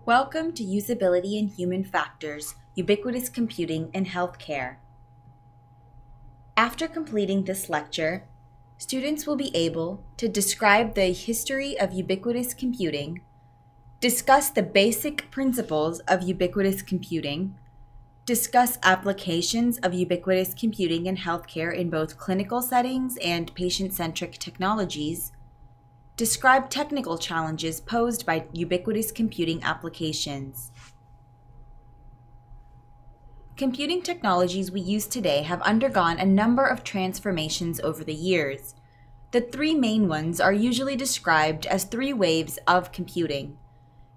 Welcome to Usability and Human Factors, Ubiquitous Computing in Healthcare. After completing this lecture, students will be able to describe the history of ubiquitous computing, discuss the basic principles of ubiquitous computing, discuss applications of ubiquitous computing in healthcare in both clinical settings and patient-centric technologies, describe technical challenges posed by ubiquitous computing applications. Computing technologies we use today have undergone a number of transformations over the years. The three main ones are usually described as three waves of computing.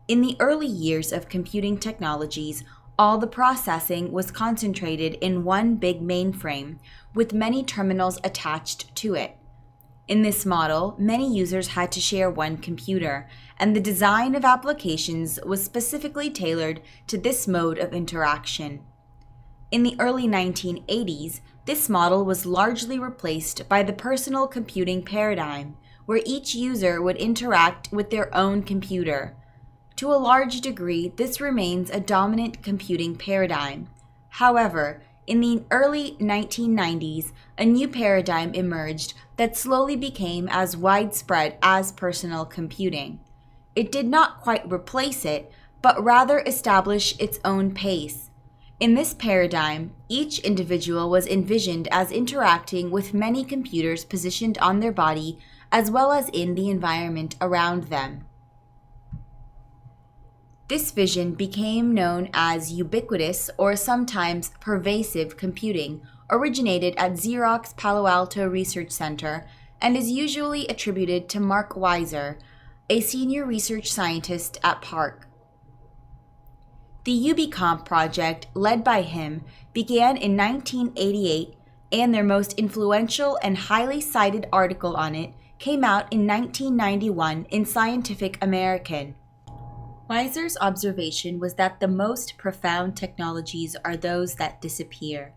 In the early years of computing technologies, all the processing was concentrated in one big mainframe, with many terminals attached to it. In this model, many users had to share one computer, and the design of applications was specifically tailored to this mode of interaction. In the early 1980s, this model was largely replaced by the personal computing paradigm, where each user would interact with their own computer. To a large degree, this remains a dominant computing paradigm. However, in the early 1990s, a new paradigm emerged that slowly became as widespread as personal computing. It did not quite replace it, but rather establish its own pace. In this paradigm, each individual was envisioned as interacting with many computers positioned on their body as well as in the environment around them. This vision became known as ubiquitous or sometimes pervasive computing, originated at Xerox Palo Alto Research Center, and is usually attributed to Mark Weiser, a senior research scientist at PARC. The UbiComp project, led by him, began in 1988, and their most influential and highly cited article on it came out in 1991 in Scientific American. Weiser's observation was that the most profound technologies are those that disappear.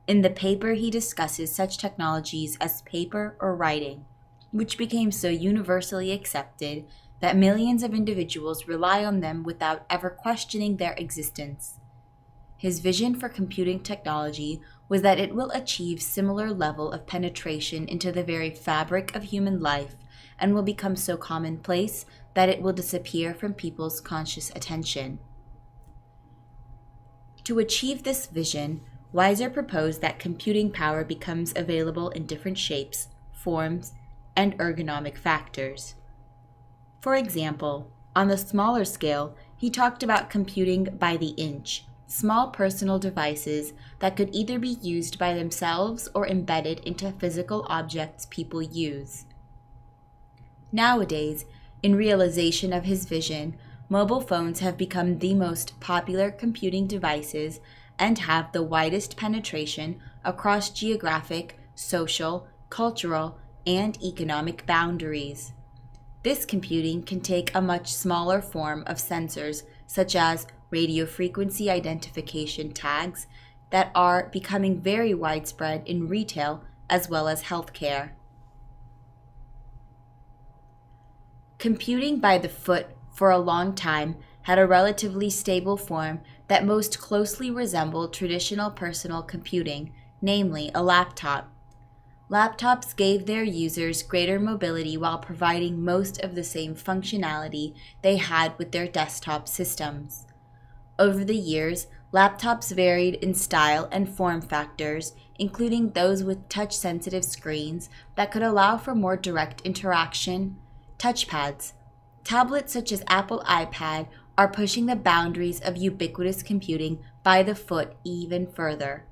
In the paper, he discusses such technologies as paper or writing, which became so universally accepted that millions of individuals rely on them without ever questioning their existence. His vision for computing technology was that it will achieve similar level of penetration into the very fabric of human life and will become so commonplace that it will disappear from people's conscious attention. To achieve this vision, Weiser proposed that computing power becomes available in different shapes, forms, and ergonomic factors. For example, on the smaller scale, he talked about computing by the inch, small personal devices that could either be used by themselves or embedded into physical objects people use. Nowadays, in realization of his vision, mobile phones have become the most popular computing devices and have the widest penetration across geographic, social, cultural, and economic boundaries. This computing can take a much smaller form of sensors, such as radio frequency identification tags, that are becoming very widespread in retail as well as healthcare. Computing by the foot for a long time had a relatively stable form that most closely resembled traditional personal computing, namely a laptop. Laptops gave their users greater mobility while providing most of the same functionality they had with their desktop systems. Over the years, laptops varied in style and form factors, including those with touch-sensitive screens that could allow for more direct interaction. Touchpads. Tablets such as Apple iPad are pushing the boundaries of ubiquitous computing by the foot even further.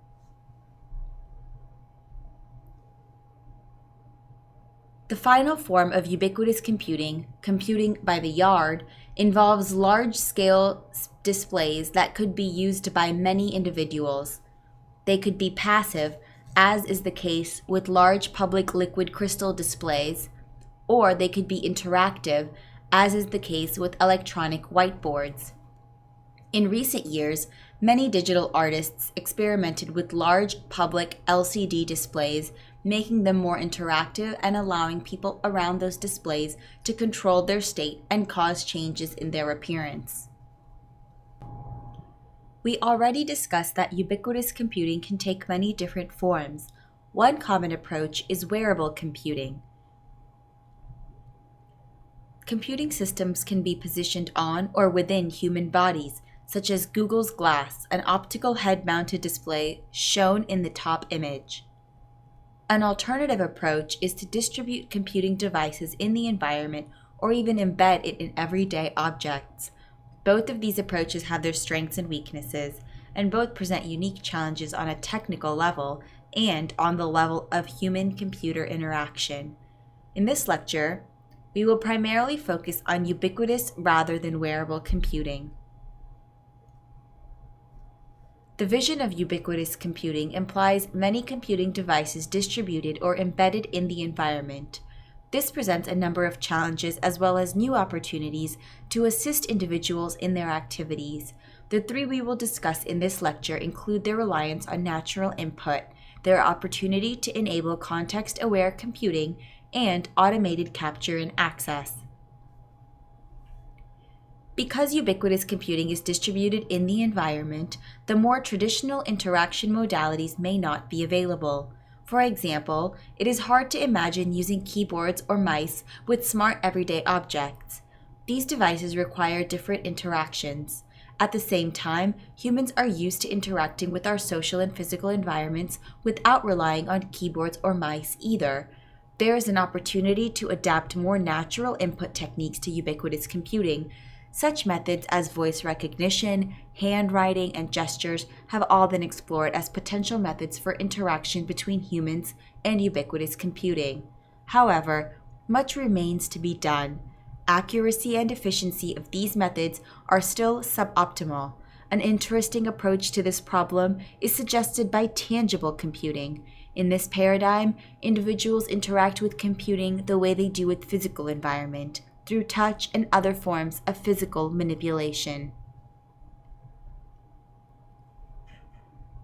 The final form of ubiquitous computing, computing by the yard, involves large-scale displays that could be used by many individuals. They could be passive, as is the case with large public liquid crystal displays, or they could be interactive, as is the case with electronic whiteboards. In recent years, many digital artists experimented with large public LCD displays, making them more interactive and allowing people around those displays to control their state and cause changes in their appearance. We already discussed that ubiquitous computing can take many different forms. One common approach is wearable computing. Computing systems can be positioned on or within human bodies, such as Google's Glass, an optical head-mounted display shown in the top image. An alternative approach is to distribute computing devices in the environment or even embed it in everyday objects. Both of these approaches have their strengths and weaknesses, and both present unique challenges on a technical level and on the level of human-computer interaction. In this lecture, we will primarily focus on ubiquitous rather than wearable computing. The vision of ubiquitous computing implies many computing devices distributed or embedded in the environment. This presents a number of challenges as well as new opportunities to assist individuals in their activities. The three we will discuss in this lecture include their reliance on natural input, their opportunity to enable context-aware computing, and automated capture and access. Because ubiquitous computing is distributed in the environment, the more traditional interaction modalities may not be available. For example, it is hard to imagine using keyboards or mice with smart everyday objects. These devices require different interactions. At the same time, humans are used to interacting with our social and physical environments without relying on keyboards or mice either. There is an opportunity to adapt more natural input techniques to ubiquitous computing. Such methods as voice recognition, handwriting, and gestures have all been explored as potential methods for interaction between humans and ubiquitous computing. However, much remains to be done. Accuracy and efficiency of these methods are still suboptimal. An interesting approach to this problem is suggested by tangible computing. In this paradigm, individuals interact with computing the way they do with physical environment, through touch and other forms of physical manipulation.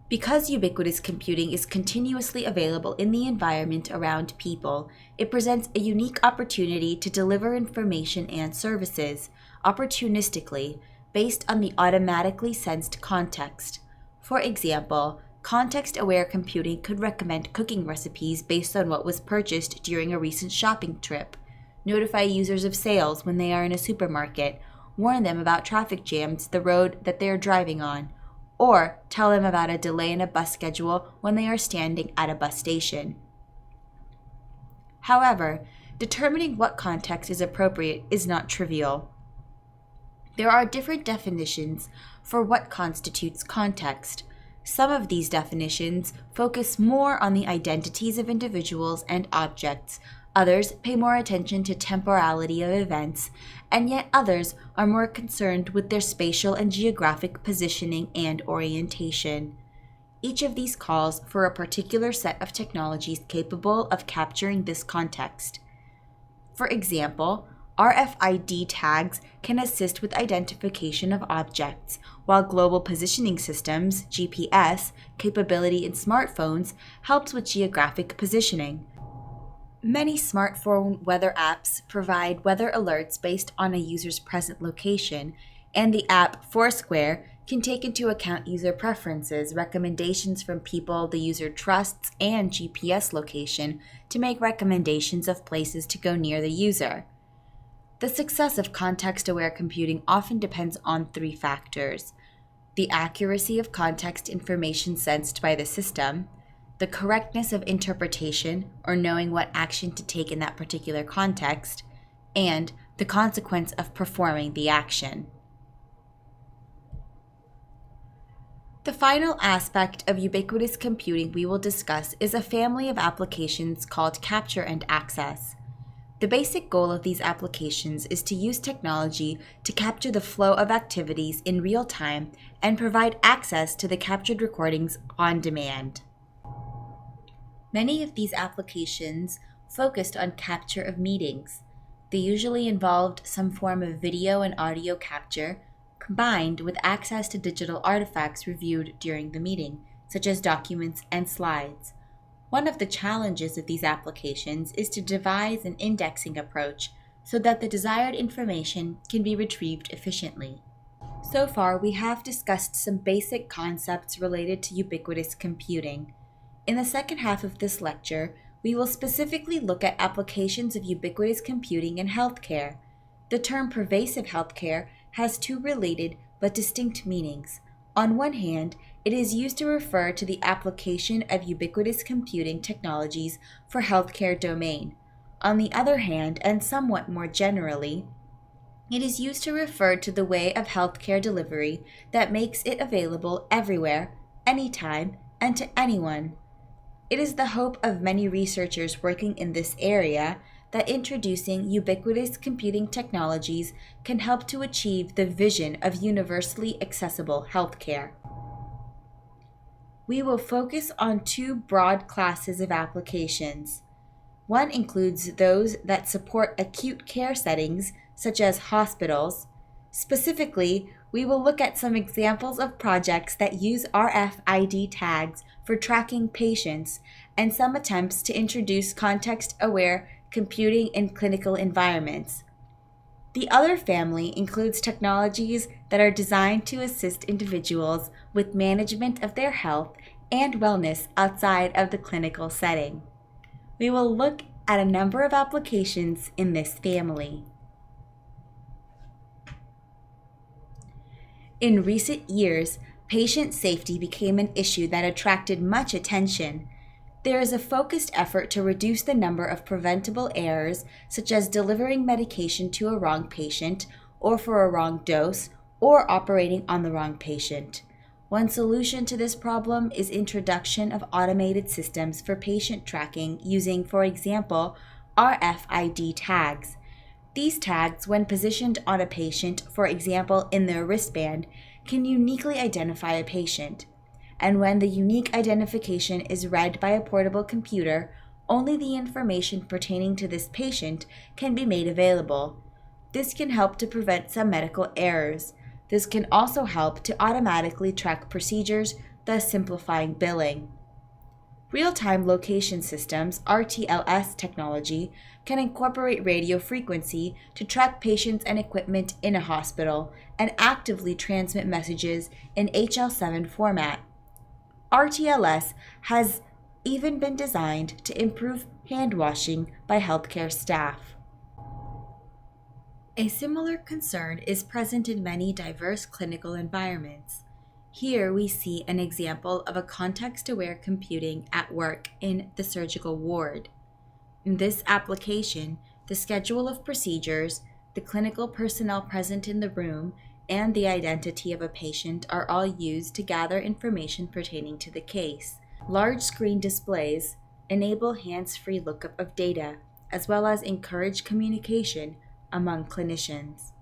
Because ubiquitous computing is continuously available in the environment around people, it presents a unique opportunity to deliver information and services, opportunistically, based on the automatically sensed context. For example, context-aware computing could recommend cooking recipes based on what was purchased during a recent shopping trip, notify users of sales when they are in a supermarket, warn them about traffic jams the road that they are driving on, or tell them about a delay in a bus schedule when they are standing at a bus station. However, determining what context is appropriate is not trivial. There are different definitions for what constitutes context. Some of these definitions focus more on the identities of individuals and objects. Others pay more attention to temporality of events, and yet others are more concerned with their spatial and geographic positioning and orientation. Each of these calls for a particular set of technologies capable of capturing this context. For example, RFID tags can assist with identification of objects, while global positioning systems, GPS, capability in smartphones helps with geographic positioning. Many smartphone weather apps provide weather alerts based on a user's present location, and the app Foursquare can take into account user preferences, recommendations from people the user trusts, and GPS location to make recommendations of places to go near the user. The success of context-aware computing often depends on three factors: the accuracy of context information sensed by the system, the correctness of interpretation or knowing what action to take in that particular context, and the consequence of performing the action. The final aspect of ubiquitous computing we will discuss is a family of applications called capture and access. The basic goal of these applications is to use technology to capture the flow of activities in real time and provide access to the captured recordings on demand. Many of these applications focused on capture of meetings. They usually involved some form of video and audio capture, combined with access to digital artifacts reviewed during the meeting, such as documents and slides. One of the challenges of these applications is to devise an indexing approach so that the desired information can be retrieved efficiently. So far, we have discussed some basic concepts related to ubiquitous computing. In the second half of this lecture, we will specifically look at applications of ubiquitous computing in healthcare. The term pervasive healthcare has two related but distinct meanings. On one hand, it is used to refer to the application of ubiquitous computing technologies for healthcare domain. On the other hand, and somewhat more generally, it is used to refer to the way of healthcare delivery that makes it available everywhere, anytime, and to anyone. It is the hope of many researchers working in this area that introducing ubiquitous computing technologies can help to achieve the vision of universally accessible healthcare. We will focus on two broad classes of applications. One includes those that support acute care settings, such as hospitals. Specifically, we will look at some examples of projects that use RFID tags for tracking patients and some attempts to introduce context-aware computing in clinical environments. The other family includes technologies that are designed to assist individuals with management of their health and wellness outside of the clinical setting. We will look at a number of applications in this family. In recent years, patient safety became an issue that attracted much attention. There is a focused effort to reduce the number of preventable errors, such as delivering medication to a wrong patient, or for a wrong dose, or operating on the wrong patient. One solution to this problem is introduction of automated systems for patient tracking using, for example, RFID tags. These tags, when positioned on a patient, for example in their wristband, can uniquely identify a patient. And when the unique identification is read by a portable computer, only the information pertaining to this patient can be made available. This can help to prevent some medical errors. This can also help to automatically track procedures, thus simplifying billing. Real-time location systems, RTLS technology, can incorporate radio frequency to track patients and equipment in a hospital and actively transmit messages in HL7 format. RTLS has even been designed to improve hand washing by healthcare staff. A similar concern is present in many diverse clinical environments. Here we see an example of a context-aware computing at work in the surgical ward. In this application, the schedule of procedures, the clinical personnel present in the room, and the identity of a patient are all used to gather information pertaining to the case. Large screen displays enable hands-free lookup of data, as well as encourage communication among clinicians.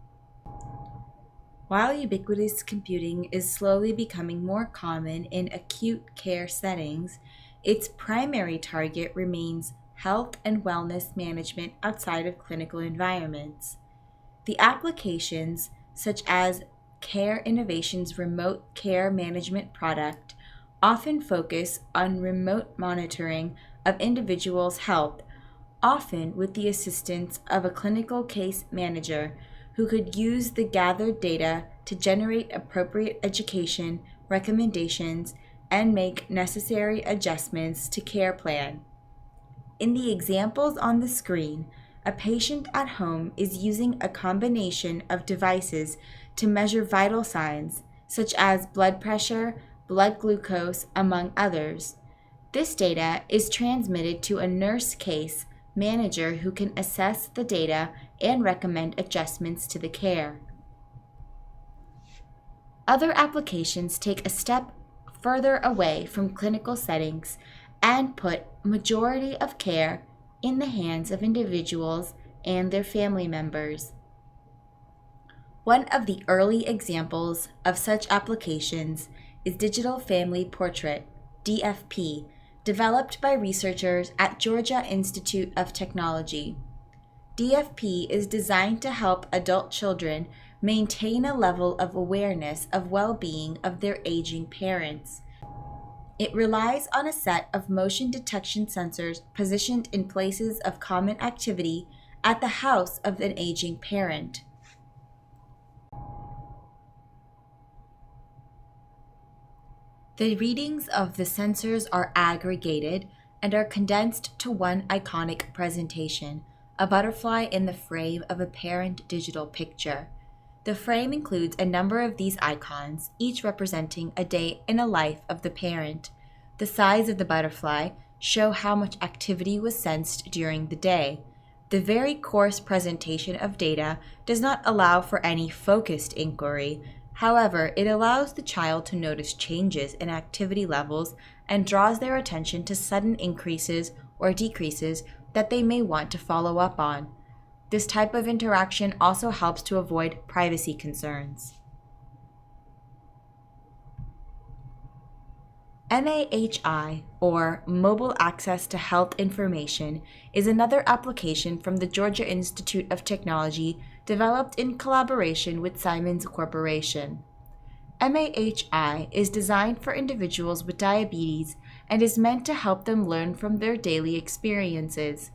While ubiquitous computing is slowly becoming more common in acute care settings, its primary target remains health and wellness management outside of clinical environments. The applications, such as Care Innovations' remote care management product, often focus on remote monitoring of individuals' health, often with the assistance of a clinical case manager who could use the gathered data to generate appropriate education, recommendations, and make necessary adjustments to care plan. In the examples on the screen, a patient at home is using a combination of devices to measure vital signs, such as blood pressure, blood glucose, among others. This data is transmitted to a nurse case manager who can assess the data and recommend adjustments to the care. Other applications take a step further away from clinical settings and put majority of care in the hands of individuals and their family members. One of the early examples of such applications is Digital Family Portrait, DFP, developed by researchers at Georgia Institute of Technology. DFP is designed to help adult children maintain a level of awareness of well-being of their aging parents. It relies on a set of motion detection sensors positioned in places of common activity at the house of an aging parent. The readings of the sensors are aggregated and are condensed to one iconic presentation, a butterfly in the frame of a parent digital picture. The frame includes a number of these icons, each representing a day in the life of the parent. The size of the butterfly show how much activity was sensed during the day. The very coarse presentation of data does not allow for any focused inquiry. However, it allows the child to notice changes in activity levels and draws their attention to sudden increases or decreases that they may want to follow up on. This type of interaction also helps to avoid privacy concerns. MAHI, or Mobile Access to Health Information, is another application from the Georgia Institute of Technology developed in collaboration with Siemens Corporation. MAHI is designed for individuals with diabetes and is meant to help them learn from their daily experiences.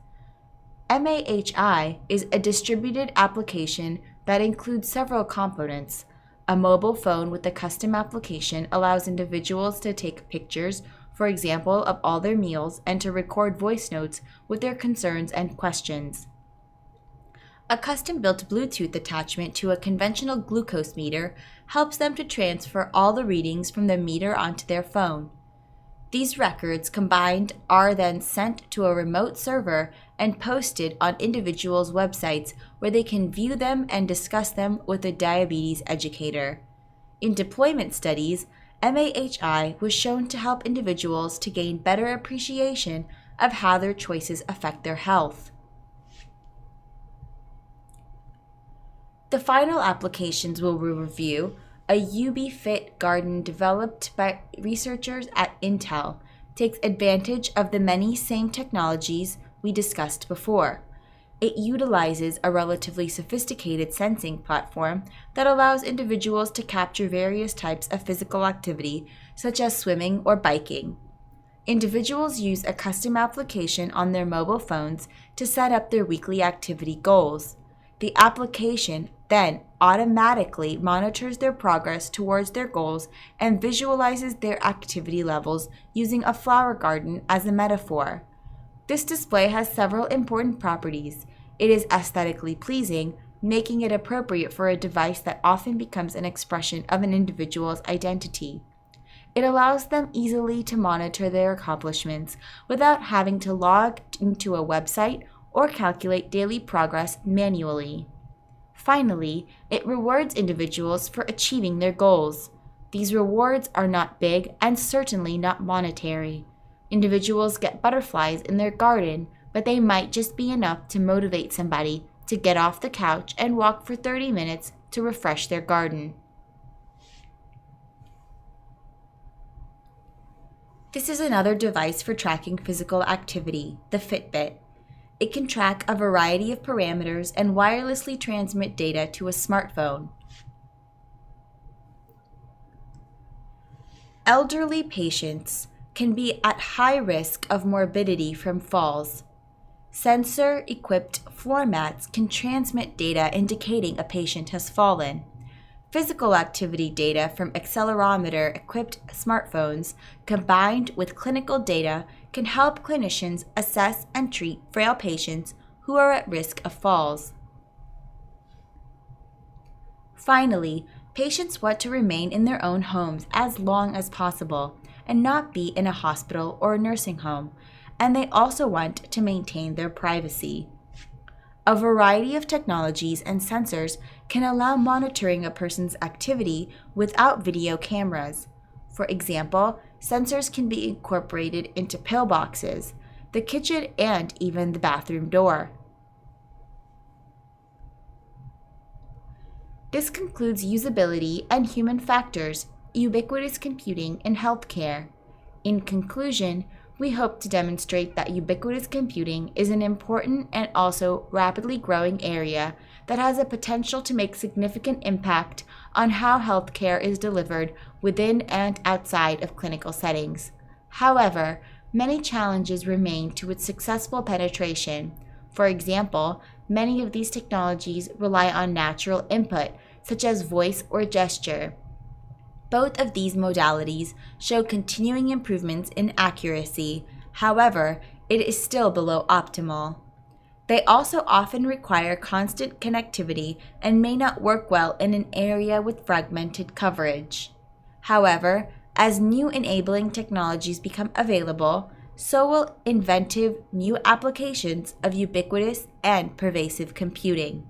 MAHI is a distributed application that includes several components. A mobile phone with a custom application allows individuals to take pictures, for example, of all their meals and to record voice notes with their concerns and questions. A custom-built Bluetooth attachment to a conventional glucose meter helps them to transfer all the readings from the meter onto their phone. These records combined are then sent to a remote server and posted on individuals' websites where they can view them and discuss them with a diabetes educator. In deployment studies, MAHI was shown to help individuals to gain better appreciation of how their choices affect their health. The final applications we'll review: a Ubiquitous garden developed by researchers at Intel takes advantage of the many same technologies we discussed before. It utilizes a relatively sophisticated sensing platform that allows individuals to capture various types of physical activity, such as swimming or biking. Individuals use a custom application on their mobile phones to set up their weekly activity goals. The application then automatically monitors their progress towards their goals and visualizes their activity levels using a flower garden as a metaphor. This display has several important properties. It is aesthetically pleasing, making it appropriate for a device that often becomes an expression of an individual's identity. It allows them easily to monitor their accomplishments without having to log into a website or calculate daily progress manually. Finally, it rewards individuals for achieving their goals. These rewards are not big and certainly not monetary. Individuals get butterflies in their garden, but they might just be enough to motivate somebody to get off the couch and walk for 30 minutes to refresh their garden. This is another device for tracking physical activity, the Fitbit. It can track a variety of parameters and wirelessly transmit data to a smartphone. Elderly patients can be at high risk of morbidity from falls. Sensor-equipped floor mats can transmit data indicating a patient has fallen. Physical activity data from accelerometer-equipped smartphones combined with clinical data can help clinicians assess and treat frail patients who are at risk of falls. Finally, patients want to remain in their own homes as long as possible and not be in a hospital or a nursing home, and they also want to maintain their privacy. A variety of technologies and sensors can allow monitoring a person's activity without video cameras. For example, sensors can be incorporated into pillboxes, the kitchen, and even the bathroom door. This concludes usability and human factors, ubiquitous computing in healthcare. In conclusion, we hope to demonstrate that ubiquitous computing is an important and also rapidly growing area that has a potential to make significant impact on how healthcare is delivered within and outside of clinical settings. However, many challenges remain to its successful penetration. For example, many of these technologies rely on natural input, such as voice or gesture. Both of these modalities show continuing improvements in accuracy. However, it is still below optimal. They also often require constant connectivity and may not work well in an area with fragmented coverage. However, as new enabling technologies become available, so will inventive new applications of ubiquitous and pervasive computing.